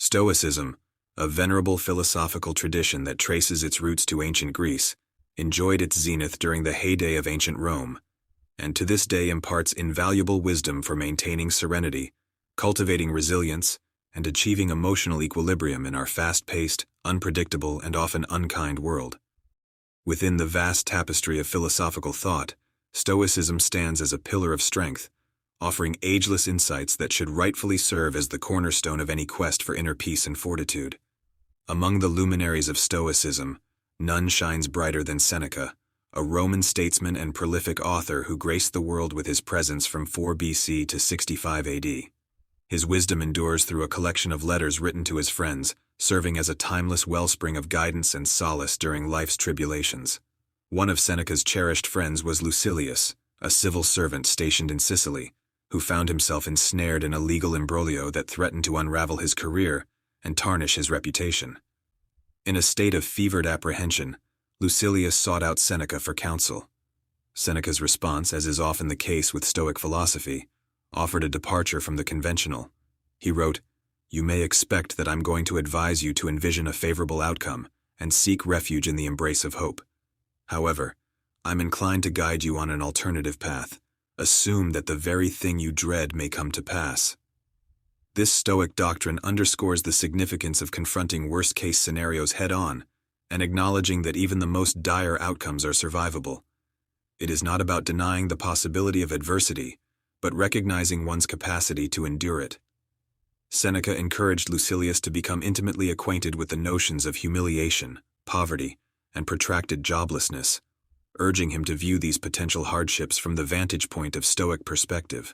Stoicism, a venerable philosophical tradition that traces its roots to ancient Greece, enjoyed its zenith during the heyday of ancient Rome, and to this day imparts invaluable wisdom for maintaining serenity, cultivating resilience, and achieving emotional equilibrium in our fast-paced, unpredictable, and often unkind world. Within the vast tapestry of philosophical thought, Stoicism stands as a pillar of strength, offering ageless insights that should rightfully serve as the cornerstone of any quest for inner peace and fortitude. Among the luminaries of Stoicism, none shines brighter than Seneca, a Roman statesman and prolific author who graced the world with his presence from 4 BC to 65 AD. His wisdom endures through a collection of letters written to his friends, serving as a timeless wellspring of guidance and solace during life's tribulations. One of Seneca's cherished friends was Lucilius, a civil servant stationed in Sicily, who found himself ensnared in a legal imbroglio that threatened to unravel his career and tarnish his reputation. In a state of fevered apprehension, Lucilius sought out Seneca for counsel. Seneca's response, as is often the case with Stoic philosophy, offered a departure from the conventional. He wrote, "You may expect that I'm going to advise you to envision a favorable outcome and seek refuge in the embrace of hope. However, I'm inclined to guide you on an alternative path. Assume that the very thing you dread may come to pass." This Stoic doctrine underscores the significance of confronting worst-case scenarios head-on and acknowledging that even the most dire outcomes are survivable. It is not about denying the possibility of adversity, but recognizing one's capacity to endure it. Seneca encouraged Lucilius to become intimately acquainted with the notions of humiliation, poverty, and protracted joblessness, urging him to view these potential hardships from the vantage point of Stoic perspective,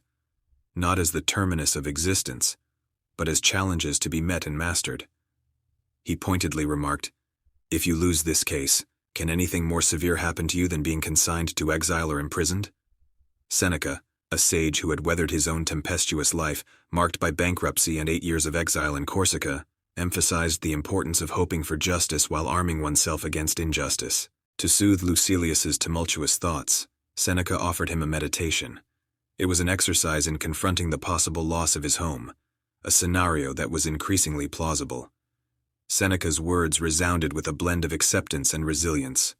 not as the terminus of existence, but as challenges to be met and mastered. He pointedly remarked, "If you lose this case, can anything more severe happen to you than being consigned to exile or imprisoned?" Seneca, a sage who had weathered his own tempestuous life, marked by bankruptcy and 8 years of exile in Corsica, emphasized the importance of hoping for justice while arming oneself against injustice. To soothe Lucilius's tumultuous thoughts, Seneca offered him a meditation. It was an exercise in confronting the possible loss of his home, a scenario that was increasingly plausible. Seneca's words resounded with a blend of acceptance and resilience.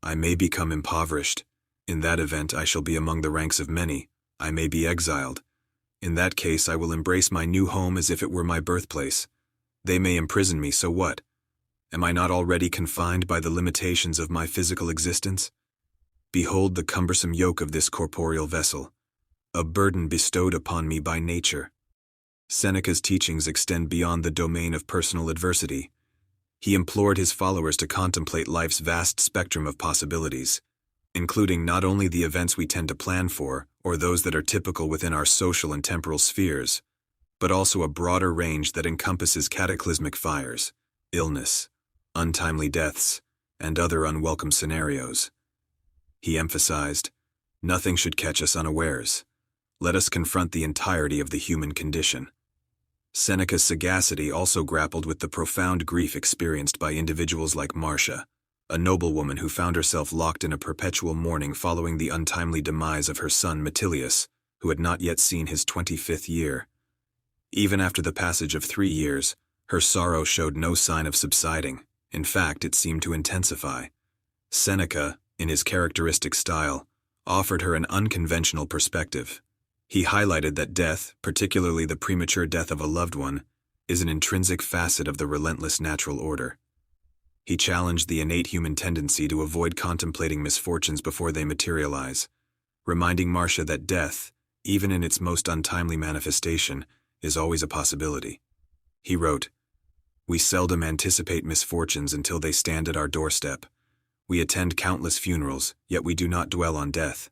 "I may become impoverished. In that event, I shall be among the ranks of many. I may be exiled. In that case, I will embrace my new home as if it were my birthplace. They may imprison me, so what? Am I not already confined by the limitations of my physical existence? Behold the cumbersome yoke of this corporeal vessel, a burden bestowed upon me by nature." Seneca's teachings extend beyond the domain of personal adversity. He implored his followers to contemplate life's vast spectrum of possibilities, including not only the events we tend to plan for, or those that are typical within our social and temporal spheres, but also a broader range that encompasses cataclysmic fires, illness, untimely deaths, and other unwelcome scenarios. He emphasized, "Nothing should catch us unawares. Let us confront the entirety of the human condition." Seneca's sagacity also grappled with the profound grief experienced by individuals like Marcia, a noblewoman who found herself locked in a perpetual mourning following the untimely demise of her son Metilius, who had not yet seen his 25th year. Even after the passage of 3 years, her sorrow showed no sign of subsiding. In fact, it seemed to intensify. Seneca, in his characteristic style, offered her an unconventional perspective. He highlighted that death, particularly the premature death of a loved one, is an intrinsic facet of the relentless natural order. He challenged the innate human tendency to avoid contemplating misfortunes before they materialize, reminding Marcia that death, even in its most untimely manifestation, is always a possibility. He wrote, "We seldom anticipate misfortunes until they stand at our doorstep. We attend countless funerals, yet we do not dwell on death.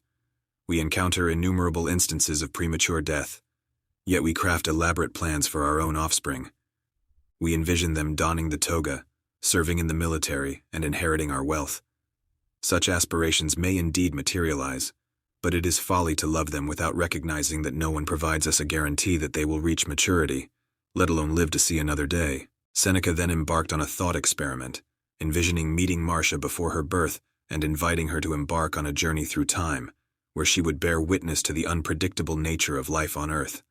We encounter innumerable instances of premature death, yet we craft elaborate plans for our own offspring. We envision them donning the toga, serving in the military, and inheriting our wealth. Such aspirations may indeed materialize, but it is folly to love them without recognizing that no one provides us a guarantee that they will reach maturity, let alone live to see another day." Seneca then embarked on a thought experiment, envisioning meeting Marcia before her birth and inviting her to embark on a journey through time, where she would bear witness to the unpredictable nature of life on earth.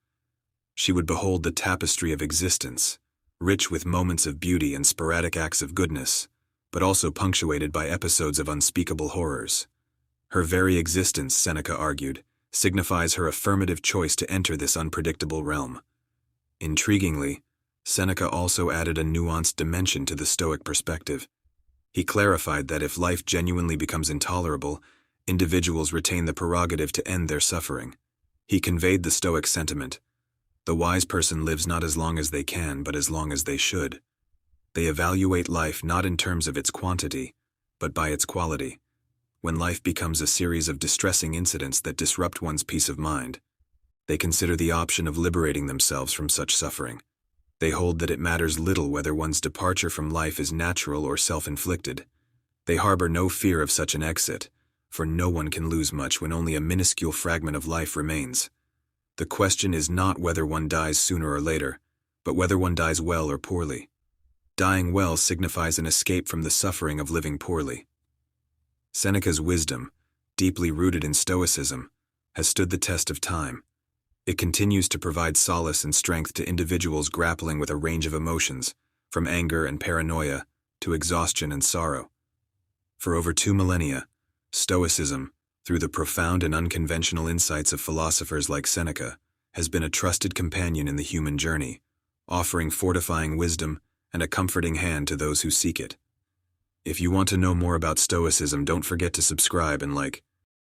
She would behold the tapestry of existence, rich with moments of beauty and sporadic acts of goodness, but also punctuated by episodes of unspeakable horrors. Her very existence, Seneca argued, signifies her affirmative choice to enter this unpredictable realm. Intriguingly, Seneca also added a nuanced dimension to the Stoic perspective. He clarified that if life genuinely becomes intolerable, individuals retain the prerogative to end their suffering. He conveyed the Stoic sentiment: the wise person lives not as long as they can, but as long as they should. They evaluate life not in terms of its quantity, but by its quality. When life becomes a series of distressing incidents that disrupt one's peace of mind, they consider the option of liberating themselves from such suffering. They hold that it matters little whether one's departure from life is natural or self-inflicted. They harbor no fear of such an exit, for no one can lose much when only a minuscule fragment of life remains. The question is not whether one dies sooner or later, but whether one dies well or poorly. Dying well signifies an escape from the suffering of living poorly. Seneca's wisdom, deeply rooted in Stoicism, has stood the test of time. It continues to provide solace and strength to individuals grappling with a range of emotions, from anger and paranoia to exhaustion and sorrow. For over 2 millennia, Stoicism, through the profound and unconventional insights of philosophers like Seneca, has been a trusted companion in the human journey, offering fortifying wisdom and a comforting hand to those who seek it. If you want to know more about Stoicism, don't forget to subscribe and like.